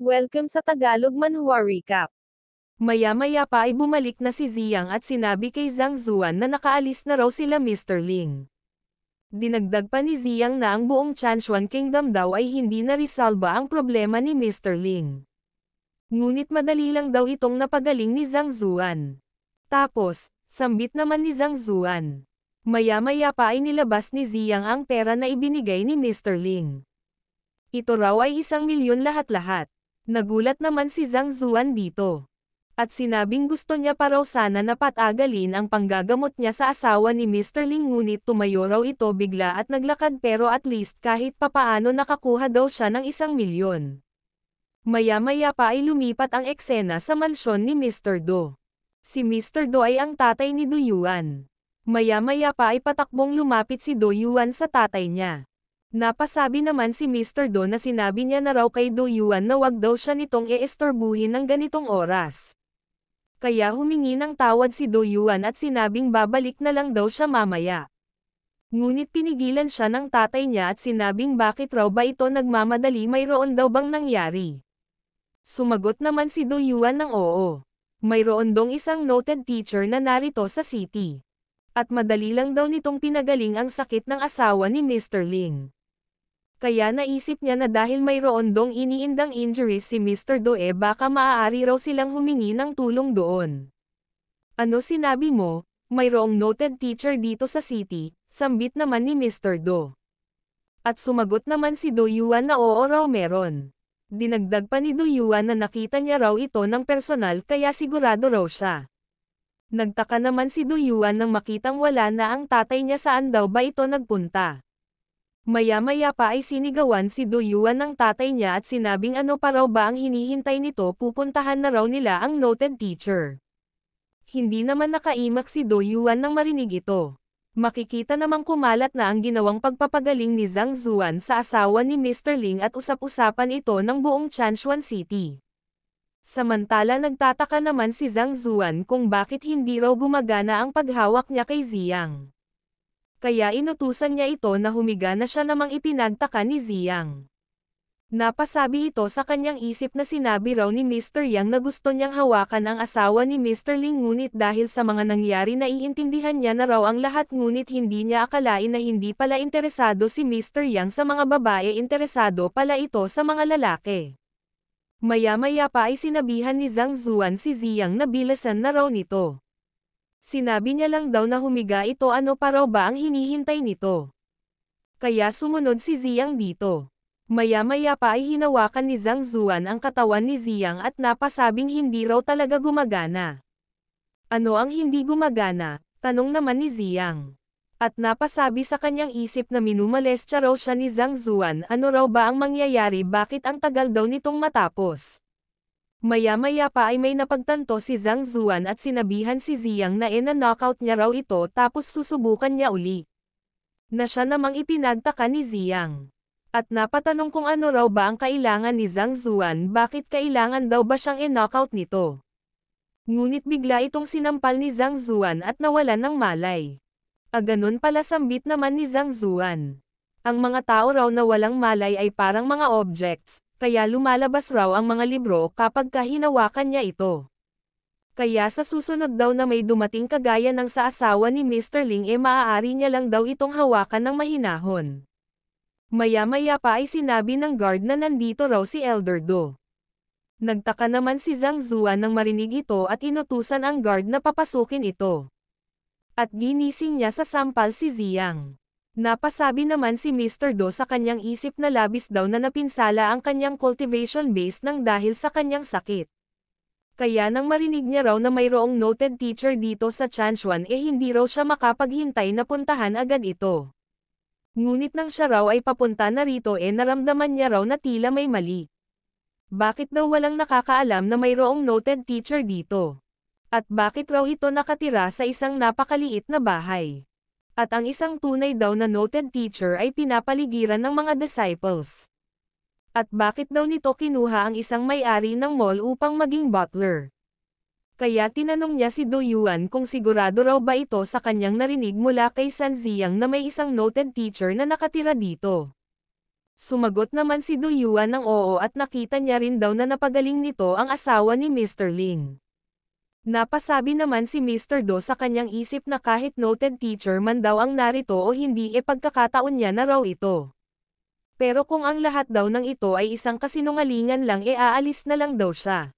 Welcome sa Tagalog Manhwa Recap. Maya-maya pa ay bumalik na si Ziyang at sinabi kay Zhang Zuan na nakaalis na raw sila Mr. Ling. Dinagdag pa ni Ziyang na ang buong Chanshuan Kingdom daw ay hindi na-resolba ang problema ni Mr. Ling. Ngunit madali lang daw itong napagaling ni Zhang Zuan. Tapos, sambit naman ni Zhang Zuan. Maya-maya pa ay nilabas ni Ziyang ang pera na ibinigay ni Mr. Ling. Ito raw ay 1,000,000 lahat-lahat. Nagulat naman si Zhang Zuan dito. At sinabing gusto niya pa raw sana na patagalin ang panggagamot niya sa asawa ni Mr. Ling, ngunit tumayo raw ito bigla at naglakad, pero at least kahit papaano nakakuha daw siya ng 1,000,000. Maya-maya pa ay lumipat ang eksena sa mansyon ni Mr. Do. Si Mr. Do ay ang tatay ni Do Yuan. Maya-maya pa ay patakbong lumapit si Do Yuan sa tatay niya. Napasabi naman si Mr. Do na sinabi niya na raw kay Do Yuan na wag daw siya nitong iistorbuhin ng ganitong oras. Kaya humingi ng tawad si Do Yuan at sinabing babalik na lang daw siya mamaya. Ngunit pinigilan siya ng tatay niya at sinabing bakit raw ba ito nagmamadali, mayroon daw bang nangyari. Sumagot naman si Do Yuan ng oo. Mayroon dong isang noted teacher na narito sa city. At madali lang daw nitong pinagaling ang sakit ng asawa ni Mr. Ling. Kaya naisip niya na dahil mayroon dong iniindang injuries si Mr. Do, baka maaari raw silang humingi ng tulong doon. Ano sinabi mo? Mayroong noted teacher dito sa city, sambit naman ni Mr. Do. At sumagot naman si Do Yuan na oo raw meron. Dinagdag pa ni Do Yuan na nakita niya raw ito ng personal, kaya sigurado raw siya. Nagtaka naman si Do Yuan nang makitang wala na ang tatay niya, saan daw ba ito nagpunta. Maya-maya pa ay sinigawan si Do Yuan ng tatay niya at sinabing ano pa raw ba ang hinihintay nito, pupuntahan na raw nila ang noted teacher. Hindi naman nakaimak si Do Yuan nang marinig ito. Makikita namang kumalat na ang ginawang pagpapagaling ni Zhang Zuan sa asawa ni Mr. Ling at usap-usapan ito ng buong Chanshuan City. Samantala nagtataka naman si Zhang Zuan kung bakit hindi raw gumagana ang paghawak niya kay Ziyang. Kaya inutusan niya ito na humiga na siya, namang ipinagtaka ni Ziyang. Napasabi ito sa kanyang isip na sinabi raw ni Mr. Yang na gusto niyang hawakan ang asawa ni Mr. Ling, ngunit dahil sa mga nangyari naiintindihan niya na raw ang lahat, ngunit hindi niya akalain na hindi pala interesado si Mr. Yang sa mga babae, interesado pala ito sa mga lalaki. Maya-maya pa ay sinabihan ni Zhang Zuan si Ziyang na bilasan na raw nito. Sinabi niya lang daw na humiga ito, ano pa raw ba ang hinihintay nito. Kaya sumunod si Ziyang dito. Maya-maya pa ay hinawakan ni Zhang Zuan ang katawan ni Ziyang at napasabing hindi raw talaga gumagana. Ano ang hindi gumagana? Tanong naman ni Ziyang. At napasabi sa kanyang isip na minumolestya raw siya ni Zhang Zuan. Ano raw ba ang mangyayari, bakit ang tagal daw nitong matapos? Maya-maya pa ay may napagtanto si Zhang Zuan at sinabihan si Ziyang na na-knockout niya raw ito, tapos susubukan niya uli. Na siya namang ipinagtaka ni Ziyang. At napatanong kung ano raw ba ang kailangan ni Zhang Zuan, bakit kailangan daw ba siyang i-knockout nito. Ngunit bigla itong sinampal ni Zhang Zuan at nawalan ng malay. Ganun pala, sambit naman ni Zhang Zuan. Ang mga tao raw na walang malay ay parang mga objects, kaya lumalabas raw ang mga libro kapag hinawakan niya ito. Kaya sa susunod daw na may dumating kagaya ng sa asawa ni Mr. Ling, maaari niya lang daw itong hawakan ng mahinahon. Maya-maya pa ay sinabi ng guard na nandito raw si Elder Do. Nagtaka naman si Zhang Zuan nang marinig ito at inutusan ang guard na papasukin ito. At ginising niya sa sampal si Ziyang. Napasabi naman si Mr. Do sa kanyang isip na labis daw na napinsala ang kanyang cultivation base nang dahil sa kanyang sakit. Kaya nang marinig niya raw na mayroong noted teacher dito sa Chanshuan, hindi raw siya makapaghintay na puntahan agad ito. Ngunit nang siya raw ay papunta na rito, naramdaman niya raw na tila may mali. Bakit daw walang nakakaalam na mayroong noted teacher dito? At bakit raw ito nakatira sa isang napakaliit na bahay? At ang isang tunay daw na noted teacher ay pinapaligiran ng mga disciples. At bakit daw nito kinuha ang isang may-ari ng mall upang maging butler? Kaya tinanong niya si Do Yuan kung sigurado raw ba ito sa kanyang narinig mula kay San Ziyang na may isang noted teacher na nakatira dito. Sumagot naman si Du Yuan ng oo at nakita niya rin daw na napagaling nito ang asawa ni Mr. Ling. Napasabi naman si Mr. Do sa kanyang isip na kahit noted teacher man daw ang narito o hindi pagkakataon niya na raw ito. Pero kung ang lahat daw ng ito ay isang kasinungalingan lang aalis na lang daw siya.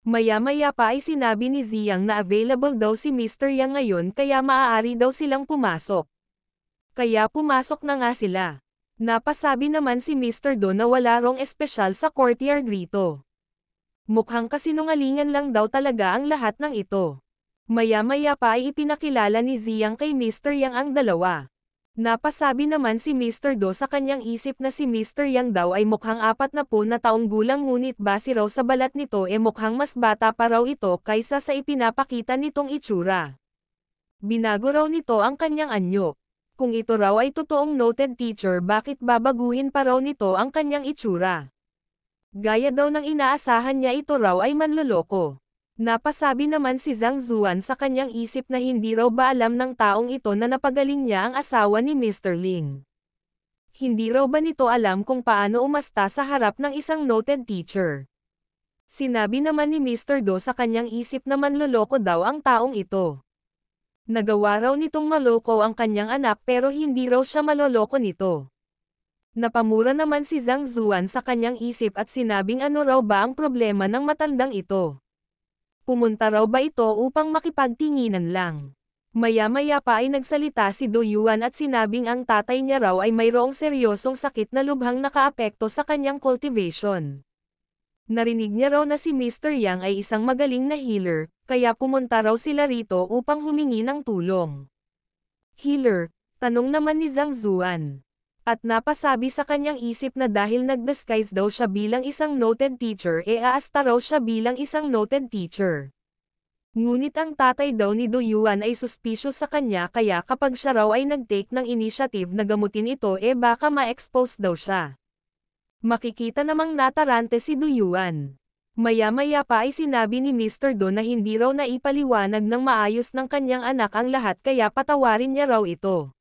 Maya-maya pa ay sinabi ni Ziyang na available daw si Mr. Yang ngayon kaya maaari daw silang pumasok. Kaya pumasok na nga sila. Napasabi naman si Mr. Do na wala rong espesyal sa courtyard rito. Mukhang kasinungalingan lang daw talaga ang lahat ng ito. Maya-maya pa ay ipinakilala ni Ziyang kay Mr. Yang ang dalawa. Napasabi naman si Mr. Do sa kanyang isip na si Mr. Yang daw ay mukhang 40 na taong gulang ngunit base raw sa balat nito mukhang mas bata pa raw ito kaysa sa ipinapakita nitong itsura. Binago raw nito ang kanyang anyo. Kung ito raw ay totoong noted teacher bakit babaguhin pa raw nito ang kanyang itsura? Gaya daw ng inaasahan niya ito raw ay manloloko. Napasabi naman si Zhang Zuan sa kanyang isip na hindi raw ba alam ng taong ito na napagaling niya ang asawa ni Mr. Ling. Hindi raw ba nito alam kung paano umasta sa harap ng isang noted teacher? Sinabi naman ni Mr. Do sa kanyang isip na manloloko daw ang taong ito. Nagawa raw nitong maloko ang kanyang anak pero hindi raw siya maloloko nito. Napamura naman si Zhang Zuan sa kanyang isip at sinabing ano raw ba ang problema ng matandang ito. Pumunta raw ba ito upang makipagtinginan lang? Maya-maya pa ay nagsalita si Do Yuan at sinabing ang tatay niya raw ay mayroong seryosong sakit na lubhang nakaapekto sa kanyang cultivation. Narinig niya raw na si Mr. Yang ay isang magaling na healer, kaya pumunta raw sila rito upang humingi ng tulong. Healer? Tanong naman ni Zhang Zuan. At napasabi sa kanyang isip na dahil nag-disguise daw siya bilang isang noted teacher aasta raw siya bilang isang noted teacher. Ngunit ang tatay daw ni Do Yuan ay suspicious sa kanya kaya kapag siya raw ay nag-take ng initiative na gamutin ito baka ma-expose daw siya. Makikita namang natarante si Do Yuan. Maya-maya pa ay sinabi ni Mr. Do na hindi raw naipaliwanag ng maayos ng kanyang anak ang lahat kaya patawarin niya raw ito.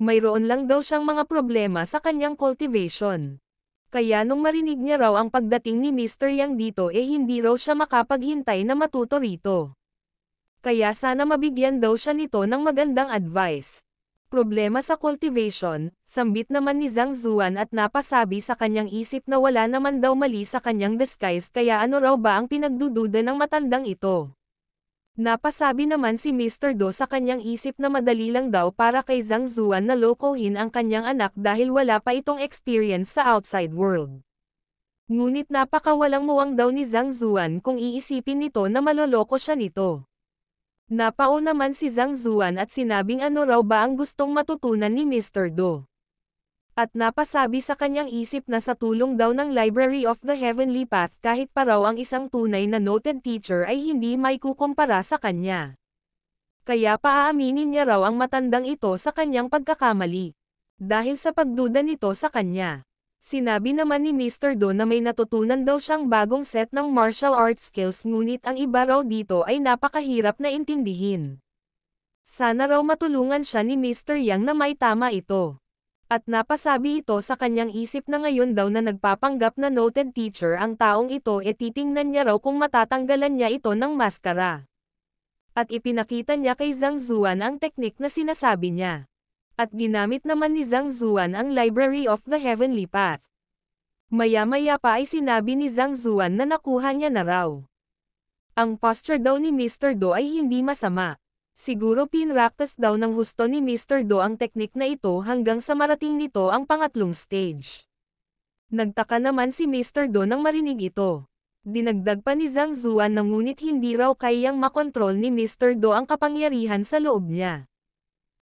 Mayroon lang daw siyang mga problema sa kanyang cultivation. Kaya nung marinig niya raw ang pagdating ni Mr. Yang dito hindi raw siya makapaghintay na matuto rito. Kaya sana mabigyan daw siya nito ng magandang advice. Problema sa cultivation, sambit naman ni Zhang Zuan at napasabi sa kanyang isip na wala naman daw mali sa kanyang disguise kaya ano raw ba ang pinagdududa ng matandang ito. Napasabi naman si Mr. Do sa kanyang isip na madali lang daw para kay Zhang Zuan na lokohin ang kanyang anak dahil wala pa itong experience sa outside world. Ngunit napakawalang muwang daw ni Zhang Zuan kung iisipin nito na maloloko siya nito. Napao naman si Zhang Zuan at sinabing ano raw ba ang gustong matutunan ni Mr. Do. At napasabi sa kanyang isip na sa tulong daw ng Library of the Heavenly Path kahit pa raw ang isang tunay na noted teacher ay hindi may kukumpara sa kanya. Kaya paaaminin niya raw ang matandang ito sa kanyang pagkakamali. Dahil sa pagduda nito sa kanya. Sinabi naman ni Mr. Do na may natutunan daw siyang bagong set ng martial arts skills ngunit ang iba raw dito ay napakahirap na intindihin. Sana raw matulungan siya ni Mr. Yang na may tama ito. At napasabi ito sa kanyang isip na ngayon daw na nagpapanggap na noted teacher ang taong ito titingnan niya raw kung matatanggalan niya ito ng maskara. At ipinakita niya kay Zhang Zuan ang teknik na sinasabi niya. At ginamit naman ni Zhang Zuan ang Library of the Heavenly Path. Maya-maya pa ay sinabi ni Zhang Zuan na nakuha niya na raw. Ang posture daw ni Mr. Do ay hindi masama. Siguro pinractice daw ng husto ni Mr. Do ang teknik na ito hanggang sa marating nito ang pangatlong stage. Nagtaka naman si Mr. Do nang marinig ito. Dinagdag pa ni Zhang Zuan na ngunit hindi raw kayang makontrol ni Mr. Do ang kapangyarihan sa loob niya.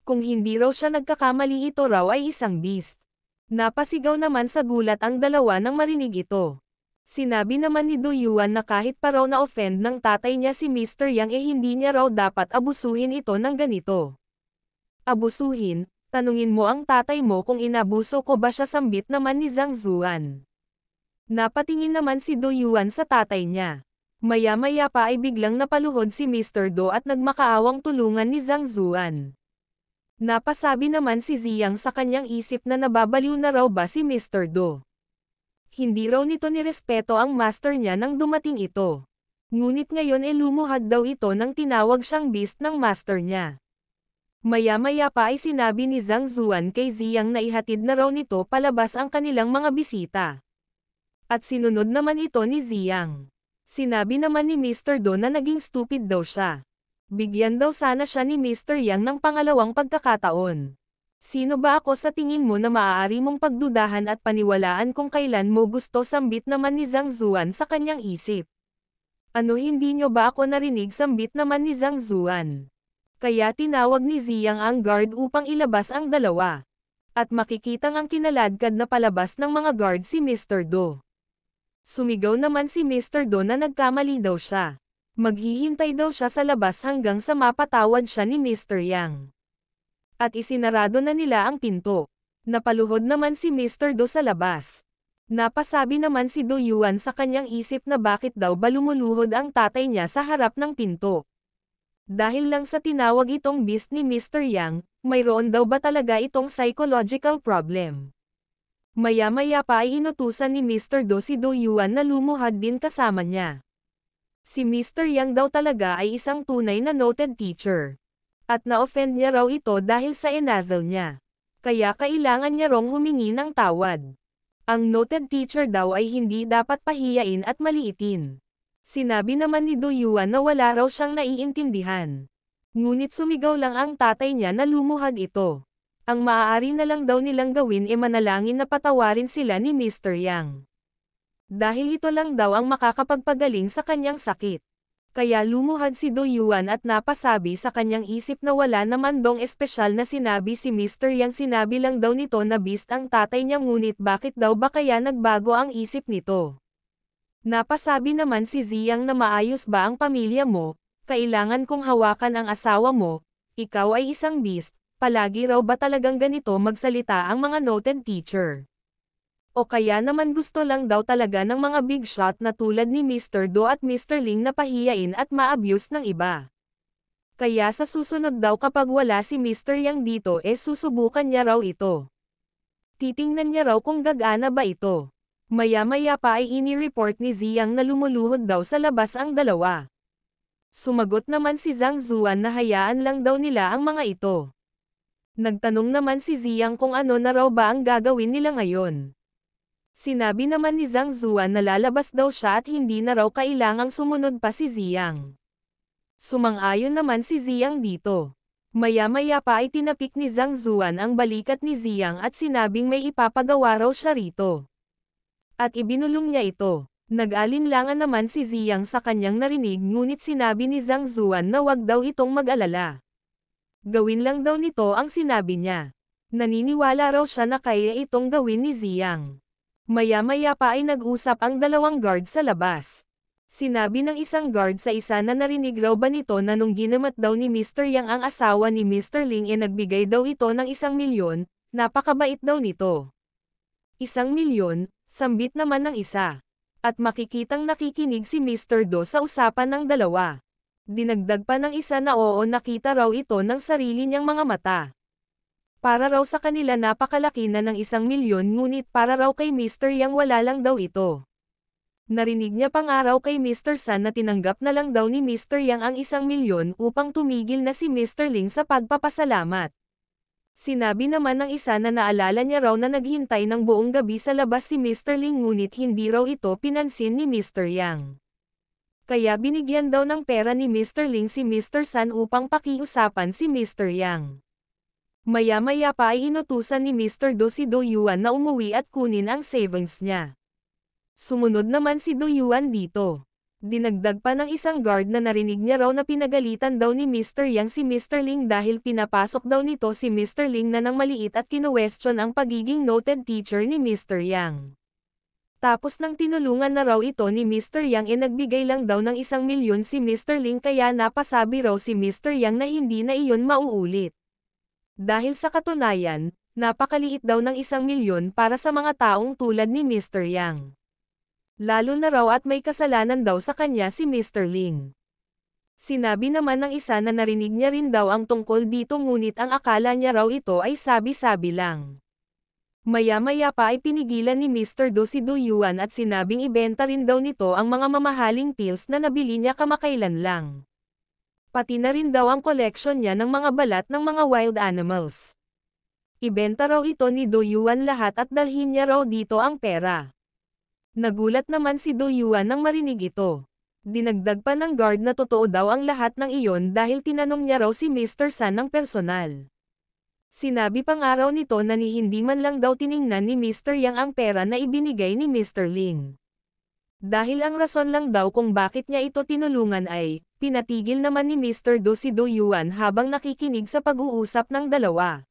Kung hindi raw siya nagkakamali ito raw ay isang beast. Napasigaw naman sa gulat ang dalawa nang marinig ito. Sinabi naman ni Do Yuan na kahit pa raw na-offend ng tatay niya si Mr. Yang hindi niya raw dapat abusuhin ito ng ganito. Abusuhin? Tanungin mo ang tatay mo kung inabuso ko ba siya, sambit naman ni Zhang Zuan. Napatingin naman si Do Yuan sa tatay niya. Maya-maya pa ay biglang napaluhod si Mr. Do at nagmakaawang tulungan ni Zhang Zuan. Napasabi naman si Ziyang sa kanyang isip na nababaliw na raw ba si Mr. Do. Hindi raw nito nirespeto ang master niya nang dumating ito. Ngunit ngayon lumuhad daw ito nang tinawag siyang beast ng master niya. Maya-maya pa ay sinabi ni Zhang Zuan kay Ziyang na ihatid na raw nito palabas ang kanilang mga bisita. At sinunod naman ito ni Ziyang. Sinabi naman ni Mr. Do na naging stupid daw siya. Bigyan daw sana siya ni Mr. Yang ng pangalawang pagkakataon. Sino ba ako sa tingin mo na maaari mong pagdudahan at paniwalaan kung kailan mo gusto, sambit naman ni Zhang Zuan sa kanyang isip. Ano, hindi nyo ba ako narinig, sambit naman ni Zhang Zuan. Kaya tinawag ni Ziyang ang guard upang ilabas ang dalawa. At makikitang ang kinaladkad na palabas ng mga guard si Mr. Do. Sumigaw naman si Mr. Do na nagkamali daw siya. Maghihintay daw siya sa labas hanggang sa mapatawad siya ni Mr. Yang. At isinarado na nila ang pinto. Napaluhod naman si Mr. Do sa labas. Napasabi naman si Do Yuan sa kanyang isip na bakit daw ba lumuluhod ang tatay niya sa harap ng pinto. Dahil lang sa tinawag itong beast ni Mr. Yang, mayroon daw ba talaga itong psychological problem? Maya-maya pa ay inutusan ni Mr. Do si Do Yuan na lumuhad din kasama niya. Si Mr. Yang daw talaga ay isang tunay na noted teacher. At na-offend niya raw ito dahil sa inasal niya. Kaya kailangan niya rong humingi ng tawad. Ang noted teacher daw ay hindi dapat pahiyain at maliitin. Sinabi naman ni Do Yuan na wala raw siyang naiintindihan. Ngunit sumigaw lang ang tatay niya na lumuhad ito. Ang maaari na lang daw nilang gawin manalangin na patawarin sila ni Mr. Yang. Dahil ito lang daw ang makakapagpagaling sa kanyang sakit. Kaya lumuhad si Do Yuan at napasabi sa kanyang isip na wala naman dong espesyal na sinabi si Mr. Yang, sinabi lang daw nito na beast ang tatay niya, ngunit bakit daw ba kaya nagbago ang isip nito? Napasabi naman si Ziyang na maayos ba ang pamilya mo, kailangan kong hawakan ang asawa mo, ikaw ay isang beast, palagi raw ba talagang ganito magsalita ang mga noted teacher? O kaya naman gusto lang daw talaga ng mga big shot na tulad ni Mr. Do at Mr. Ling na pahiyain at ma-abuse ng iba. Kaya sa susunod daw kapag wala si Mr. Yang dito susubukan niya raw ito. Titingnan niya raw kung gagana ba ito. Maya-maya pa ay ini-report ni Ziyang na lumuluhod daw sa labas ang dalawa. Sumagot naman si Zhang Zuan na hayaan lang daw nila ang mga ito. Nagtanong naman si Ziyang kung ano na raw ba ang gagawin nila ngayon. Sinabi naman ni Zhang Zuan na lalabas daw siya at hindi na raw kailangang sumunod pa si Ziyang. Sumang-ayon naman si Ziyang dito. Maya-maya pa ay tinapik ni Zhang Zuan ang balikat ni Ziyang at sinabing may ipapagawa raw siya rito. At ibinulong niya ito. Nag-alinlangan naman si Ziyang sa kanyang narinig, ngunit sinabi ni Zhang Zuan na wag daw itong mag-alala. Gawin lang daw nito ang sinabi niya. Naniniwala raw siya na kaya itong gawin ni Ziyang. Maya-maya pa ay nag-usap ang dalawang guard sa labas. Sinabi ng isang guard sa isa na narinig raw ba nito na nung ginamat daw ni Mr. Yang ang asawa ni Mr. Ling nagbigay daw ito ng 1,000,000, napakabait daw nito. 1,000,000, sambit naman ng isa. At makikitang nakikinig si Mr. Do sa usapan ng dalawa. Dinagdag pa ng isa na oo, nakita raw ito ng sarili niyang mga mata. Para raw sa kanila napakalaki na ng 1,000,000, ngunit para raw kay Mr. Yang wala lang daw ito. Narinig niya pang araw kay Mr. Sun na tinanggap na lang daw ni Mr. Yang ang 1,000,000 upang tumigil na si Mr. Ling sa pagpapasalamat. Sinabi naman ng isa na naalala niya raw na naghintay ng buong gabi sa labas si Mr. Ling, ngunit hindi raw ito pinansin ni Mr. Yang. Kaya binigyan daw ng pera ni Mr. Ling si Mr. Sun upang pakiusapan si Mr. Yang. Maya-maya pa ay inutusan ni Mr. Do si Do Yuan na umuwi at kunin ang savings niya. Sumunod naman si Do Yuan dito. Dinagdag pa ng isang guard na narinig niya raw na pinagalitan daw ni Mr. Yang si Mr. Ling dahil pinapasok daw nito si Mr. Ling na nang maliit at kinuwestiyon ang pagiging noted teacher ni Mr. Yang. Tapos nang tinulungan na raw ito ni Mr. Yang nagbigay lang daw ng 1,000,000 si Mr. Ling, kaya napasabi raw si Mr. Yang na hindi na iyon mauulit. Dahil sa katunayan, napakaliit daw ng 1,000,000 para sa mga taong tulad ni Mr. Yang. Lalo na raw at may kasalanan daw sa kanya si Mr. Ling. Sinabi naman ng isa na narinig niya rin daw ang tungkol dito ngunit ang akala niya raw ito ay sabi-sabi lang. Maya-maya pa ay pinigilan ni Mr. Do si Do Yuan at sinabing ibenta rin daw nito ang mga mamahaling pills na nabili niya kamakailan lang. Pati na rin daw ang collection niya ng mga balat ng mga wild animals. Ibenta raw ito ni Do Yuan lahat at dalhin niya raw dito ang pera. Nagulat naman si Do Yuan nang marinig ito. Dinagdag pa ng guard na totoo daw ang lahat ng iyon dahil tinanong niya raw si Mr. San ng personal. Sinabi pang araw nito na ni hindi man lang daw tiningnan ni Mr. Yang ang pera na ibinigay ni Mr. Ling. Dahil ang rason lang daw kung bakit niya ito tinulungan ay, pinatigil naman ni Mr. Do si Do Yuan habang nakikinig sa pag-uusap ng dalawa.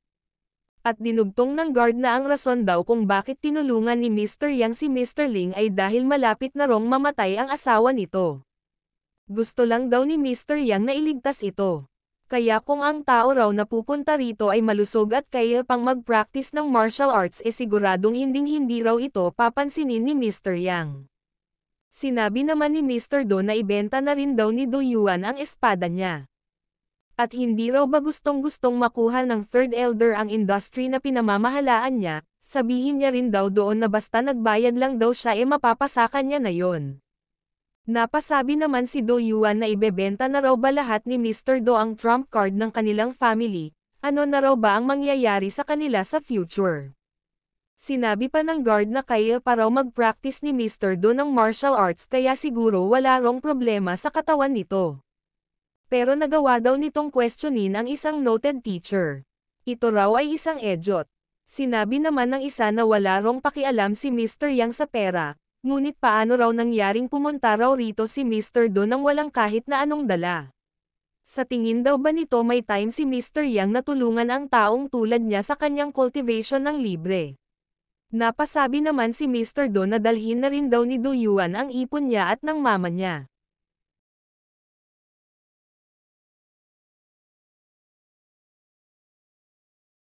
At dinugtong ng guard na ang rason daw kung bakit tinulungan ni Mr. Yang si Mr. Ling ay dahil malapit na rong mamatay ang asawa nito. Gusto lang daw ni Mr. Yang na iligtas ito. Kaya kung ang tao raw na pupunta rito ay malusog at kaya pang mag-practice ng martial arts siguradong hinding-hindi raw ito papansinin ni Mr. Yang. Sinabi naman ni Mr. Do na ibenta na rin daw ni Do Yuan ang espada niya. At hindi raw ba gustong-gustong makuha ng Third Elder ang industry na pinamamahalaan niya, sabihin niya rin daw doon na basta nagbayad lang daw siya mapapasakan niya na yon. Napasabi naman si Do Yuan na ibebenta na raw ba lahat ni Mr. Do ang trump card ng kanilang family, ano na raw ba ang mangyayari sa kanila sa future. Sinabi pa ng guard na kaya pa raw mag-practice ni Mr. Do ng martial arts kaya siguro wala rong problema sa katawan nito. Pero nagawa daw nitong questionin ang isang noted teacher. Ito raw ay isang edyot. Sinabi naman ng isa na wala rong pakialam si Mr. Yang sa pera, ngunit paano raw nangyaring pumunta raw rito si Mr. Do nang walang kahit na anong dala. Sa tingin daw ba nito may time si Mr. Yang na tulungan ang taong tulad niya sa kanyang cultivation ng libre. Napasabi naman si Mr. Do na dalhin na rin daw ni Do Yuan ang ipon niya at ng mama niya.